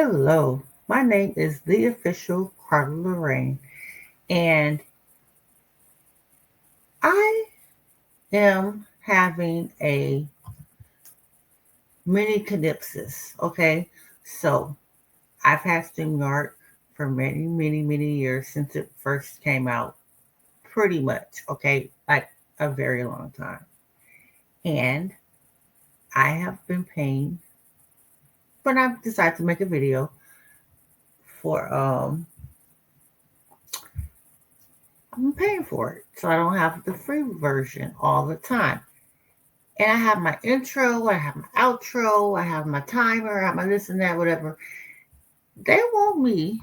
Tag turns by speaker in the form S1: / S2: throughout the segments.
S1: Hello, my name is the official Carla Lorraine, and I am having a mini canipsis. Okay, so I've had StreamYard for many years since it first came out, pretty much. Okay, like a very long time, and I have been paying when I decided to make a video for I'm paying for it, so I don't have the free version all the time. And I have my intro, I have my outro, I have my timer, I have my this and that, whatever. They want me,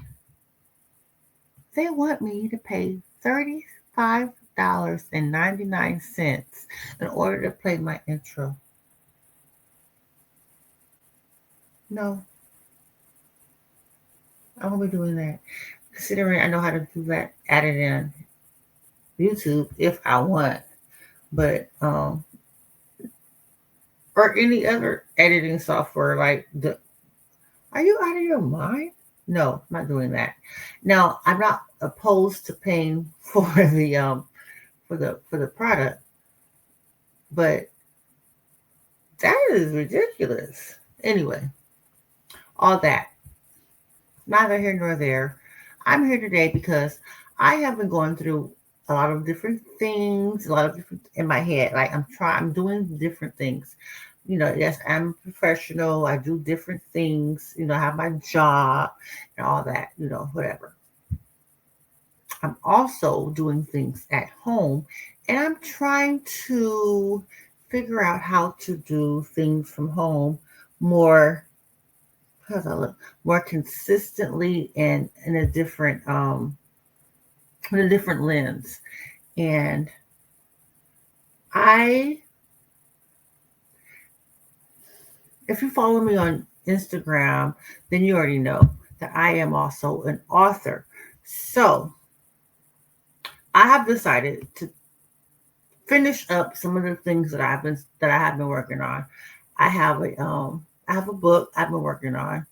S1: they want me to pay $35.99 in order to play my intro. No, I won't be doing that. Considering I know how to do that, add it in YouTube if I want. But or any other editing software like the are you out of your mind? No, I'm not doing that. Now, I'm not opposed to paying for the product, but that is ridiculous. Anyway, all that neither here nor there. I'm here today because I have been going through a lot of different things, a lot of different in my head. Like I'm doing different things. Yes, I'm a professional. I do different things. I have my job and all that. Whatever. I'm also doing things at home, and I'm trying to figure out how to do things from home more how does that look more consistently and in a different lens. And I if you follow me on Instagram, then you already know that I am also an author. So I have decided to finish up some of the things that I have been working on. I have a book I've been working on.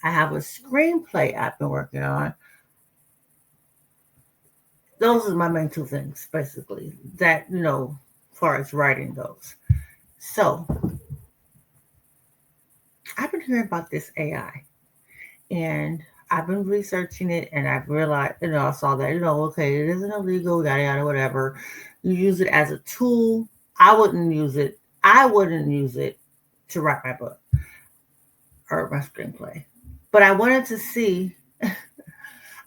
S1: I have a screenplay I've been working on. Those are my main two things, basically. That as far as writing goes. So I've been hearing about this AI, and I've been researching it, and I've realized, I saw that, okay, it isn't illegal, yada yada, whatever. You use it as a tool. I wouldn't use it. I wouldn't use it to write my book or my screenplay. But I wanted to see.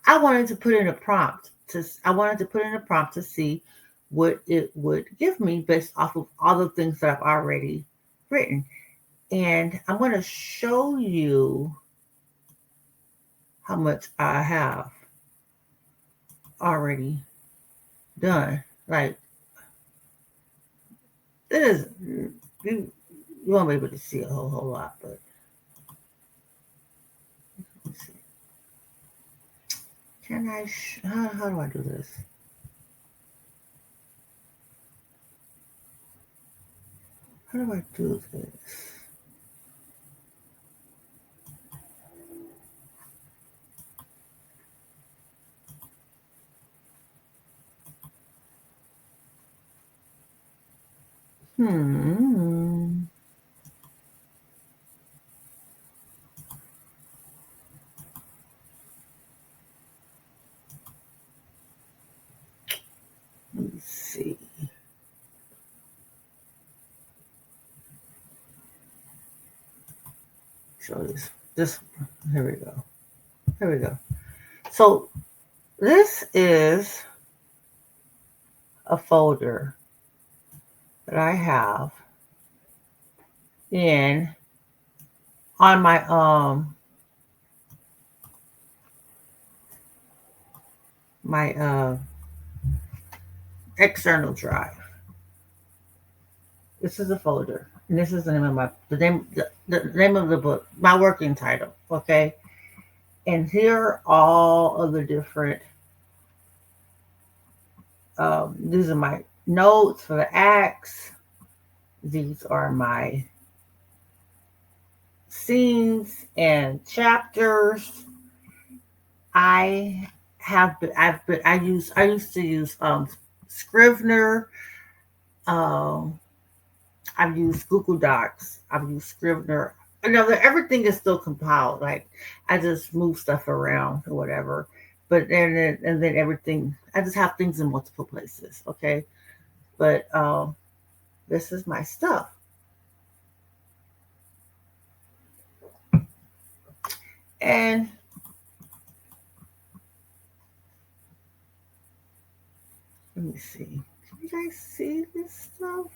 S1: I wanted to put in a prompt to. I wanted to put in a prompt to see what it would give me based off of all the things that I've already written. And I'm going to show you how much I have already done. Like it is, you won't be able to see a whole lot, but let's see. Can I? How do I do this? How do I do this? Hmm. Let's see. Show this. This. Here we go. Here we go. So this is a folder that I have in on my external drive. This is a folder, and this is the name of the name of the book, my working title. Okay, and here are all of the different. These are my notes for the acts. These are my scenes and chapters. I I used to use Scrivener. Um, I've used Google Docs. I've used Scrivener. You know, everything is still compiled. Like I just move stuff around or whatever. But then and then everything. I just have things in multiple places. Okay, but this is my stuff. And let me see. Can you guys see this stuff?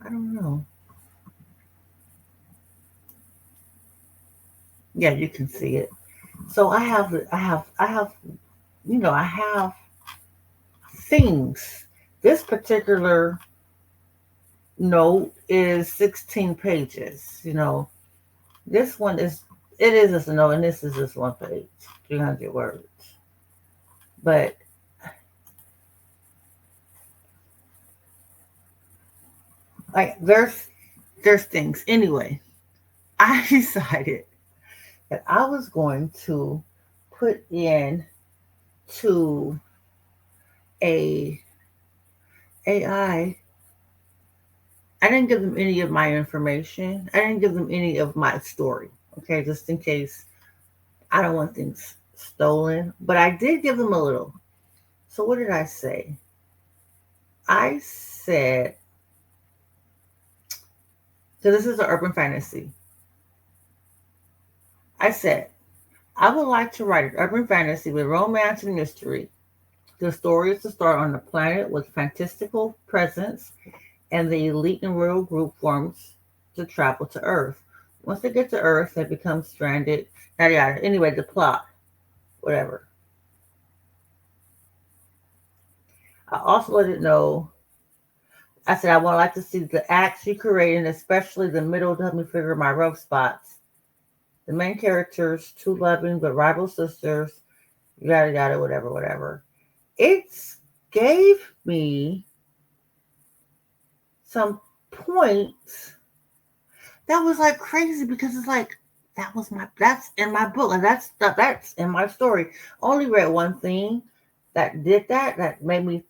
S1: I don't know. Yeah, you can see it. So I have things. This particular note is 16 pages. This one it is just a note, and this is just one page, 300 words. But like there's things. Anyway, I decided that I was going to put in to a AI. I didn't give them any of my information. I didn't give them any of my story. Okay, just in case I don't want things stolen. But I did give them a little. So what did I say? I said, so this is an urban fantasy. I said, I would like to write an urban fantasy with romance and mystery. The story is to start on a planet with fantastical presence, and the elite and royal group forms to travel to Earth. Once they get to Earth, they become stranded. Yada yada. Anyway, the plot, whatever. I also let it know. I said I would like to see the acts you created, especially the middle to help me figure my rough spots. The main characters, two loving but rival sisters, yada yada, whatever, whatever. It gave me some points that was like crazy because it's like that's in my book and that's in my story. Only read one thing that did that made me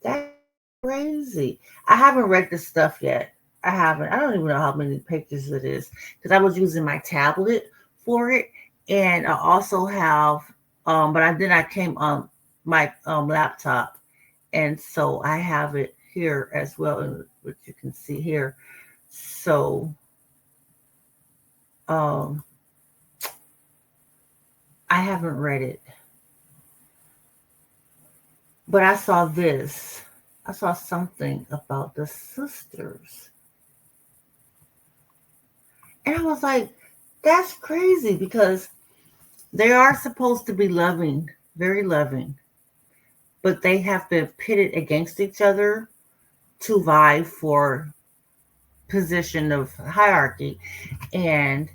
S1: that crazy. I haven't read this stuff yet. I haven't. I don't even know how many pages it is because I was using my tablet for it, and I also have but I came on my laptop, and so I have it here as well, which you can see here. So um I haven't read it, but I saw this. I saw something about the sisters, and I was like, that's crazy because they are supposed to be loving, very loving, but they have been pitted against each other to vie for position of hierarchy. And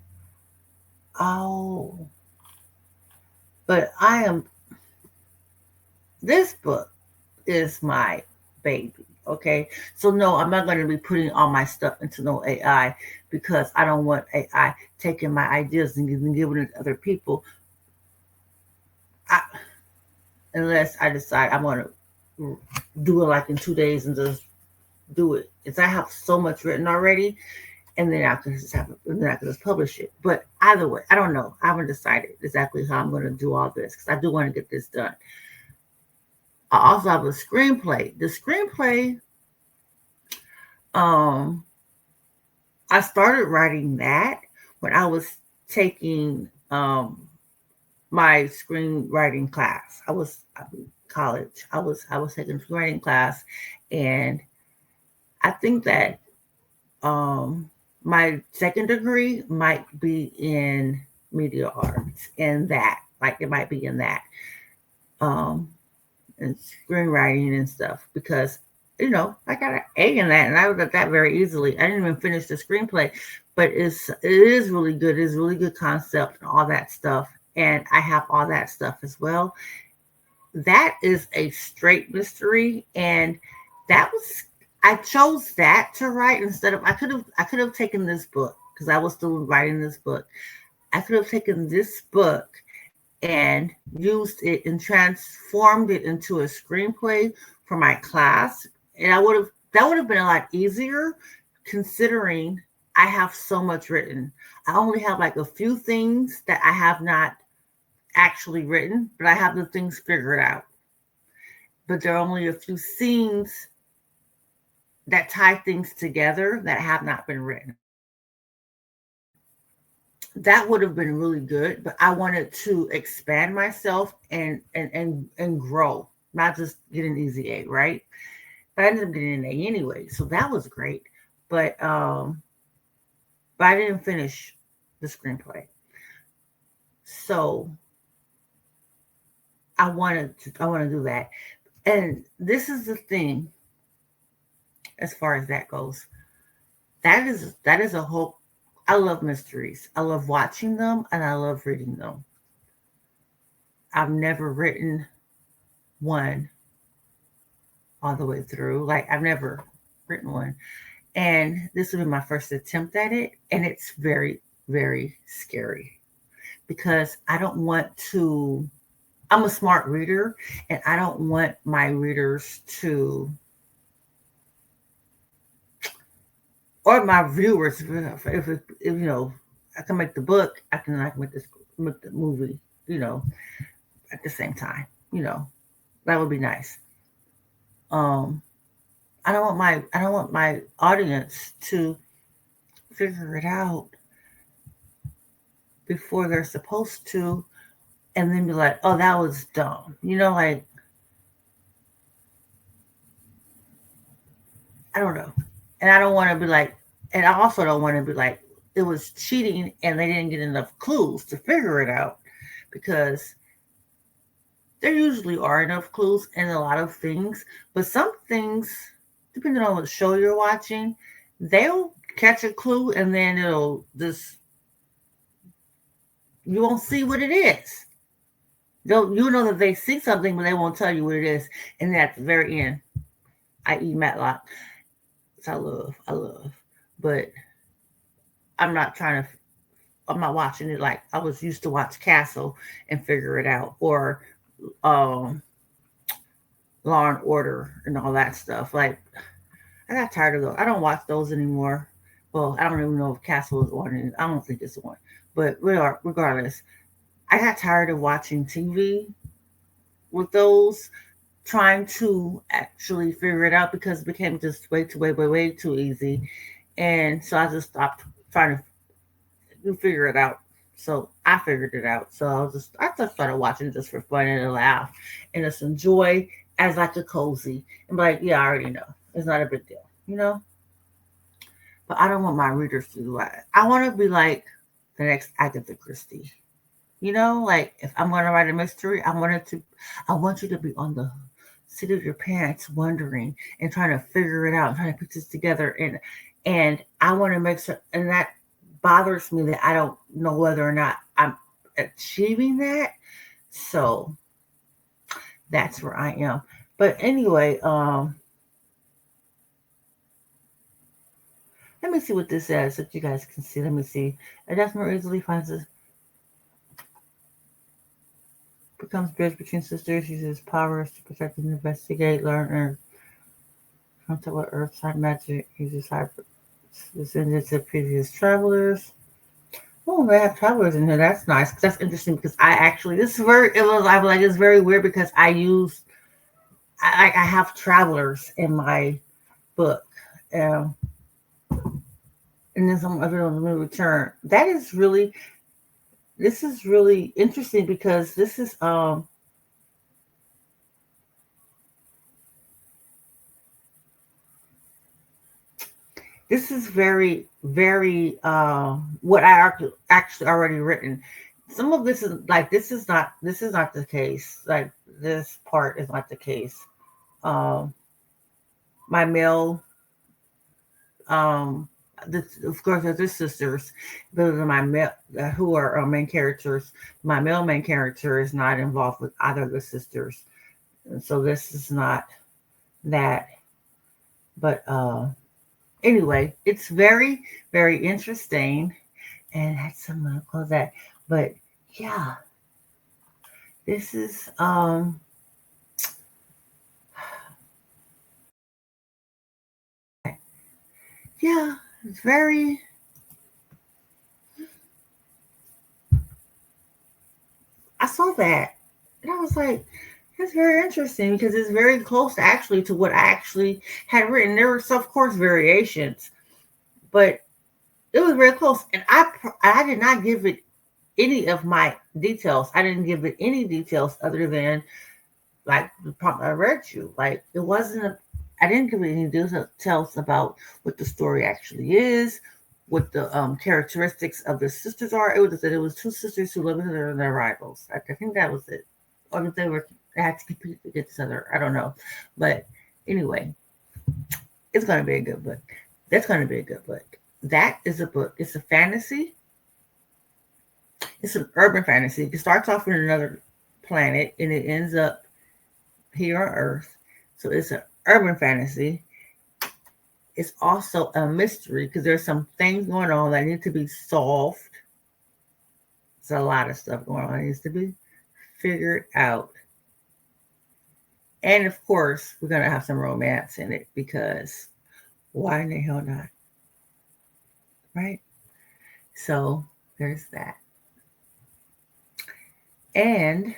S1: oh, but this book is my baby. Okay. So no, I'm not going to be putting all my stuff into no AI because I don't want AI taking my ideas and giving it to other people. I, unless I decide I'm going to do it like in 2 days and just do it. Because I have so much written already, and then I can just publish it. But either way, I don't know. I haven't decided exactly how I'm going to do all this because I do want to get this done. I also have a screenplay. The screenplay, um, I started writing that when I was taking my screenwriting class. I was in college. I was taking a screenwriting class, and I think that my second degree might be in media arts, in that, like it might be in that, um, and screenwriting and stuff because I got an A in that, and I got that very easily. I didn't even finish the screenplay, but it is really good. It's really good concept and all that stuff, and I have all that stuff as well. That is a straight mystery, and that was I chose that to write instead of I could have taken this book because I was still writing this book. I could have taken this book and used it and transformed it into a screenplay for my class, and I would have that would have been a lot easier considering I have so much written. I only have like a few things that I have not actually written, but I have the things figured out. But there are only a few scenes that tie things together that have not been written. That would have been really good, but I wanted to expand myself and grow, not just get an easy A, right? But I ended up getting an A anyway, so that was great. But but I didn't finish the screenplay. So I want to do that. And this is the thing as far as that goes. That is a whole I love mysteries. I love watching them and I love reading them. I've never written one all the way through. Like I've never written one. And this will be my first attempt at it. And it's very, very scary because I don't want to. I'm a smart reader and I don't want my readers to, or my viewers, if I can make the book, I can make the movie, you know, at the same time, you know, that would be nice. Um, I don't want my audience to figure it out before they're supposed to, and then be like, oh, that was dumb, like I don't know, and I don't want to be like, and I also don't want to be like it was cheating and they didn't get enough clues to figure it out because there usually are enough clues in a lot of things, but some things, depending on what show you're watching, they'll catch a clue and then it'll just you won't see what it is. You know that they see something, but they won't tell you what it is. And then at the very end, i.e. Matlock, which I love, but I'm not trying to. I'm not watching it like I was used to watch Castle and figure it out, or um, Law and Order and all that stuff. Like I got tired of those. I don't watch those anymore. Well, I don't even know if Castle is one. I don't think it's one. But regardless, I got tired of watching TV with those, trying to actually figure it out because it became just way too easy. And so I just stopped trying to figure it out. So I figured it out. So I just started watching just for fun and a laugh and just enjoy as like a cozy and be like, yeah, I already know. It's not a big deal. But I don't want my readers to do that. I want to be like the next Agatha Christie. Like if I'm going to write a mystery, I want you to be on the seat of your pants, wondering and trying to figure it out, trying to put this together, and I want to make sure, and that bothers me that I don't know whether or not I'm achieving that. So that's where I am. But anyway, let me see what this says so that you guys can see. Let me see. A death more easily finds this becomes bridge between sisters, uses powers to protect and investigate, learn, or contact with earth side magic, uses hyper descendants of previous travelers. Oh, they have travelers in here. That's nice. That's interesting because I actually this is very it was I was like it's very weird because I have travelers in my book. Um, and then some other ones will return. This is really interesting because this is very, very what I actually already written. Some of this is like this is not the case. Like this part is not the case. Um, my male, um, of course, they're sisters. Those are my male who are main characters. My male main character is not involved with either of the sisters, and so this is not that. But anyway, it's very, very interesting. And had some close that. But yeah, this is yeah, it's very I saw that and I was like, that's very interesting because it's very close actually to what I actually had written. There were of course variations, but it was very close. And I did not give it any of my details. I didn't give it any details other than like the prompt I read you. Like it wasn't I didn't give it any details about what the story actually is, what the characteristics of the sisters are. It was that it was two sisters who lived together and their rivals. I think that was it. Or if they had to compete against each other. I don't know. But anyway, it's gonna be a good book. That's gonna be a good book. That is a book. It's a fantasy. It's an urban fantasy. It starts off in another planet and it ends up here on Earth. So it's an urban fantasy. It's also a mystery because there's some things going on that need to be solved. There's a lot of stuff going on that needs to be figured out. And of course, we're going to have some romance in it because why in the hell not? Right? So there's that. And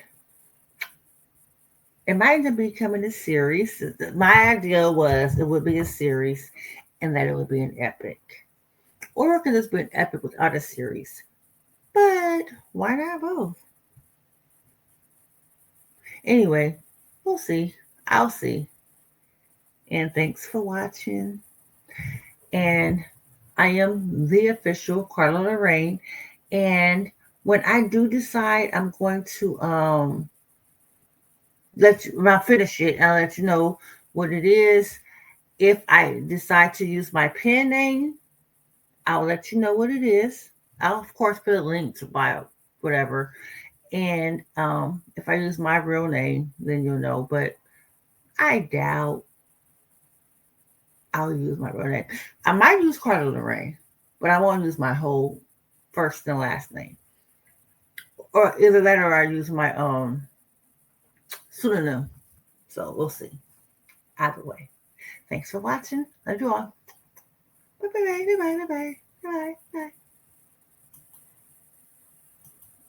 S1: it might even be coming a series. My idea was it would be a series and that it would be an epic. Or it could just be an epic without a series. But why not both? Anyway, we'll see. I'll see. And thanks for watching. And I am the official Carla Lorraine. And when I do decide I'm going to let you when I finish it, I'll let you know what it is. If I decide to use my pen name, I'll let you know what it is. I'll of course put a link to bio, whatever. And if I use my real name, then you'll know. But I doubt I'll use my real name. I might use Carla Lorraine, but I won't use my whole first and last name. Or either that or I use my pseudonym. So we'll see. Either way. Thanks for watching. Love you all. Bye bye bye bye bye bye bye bye.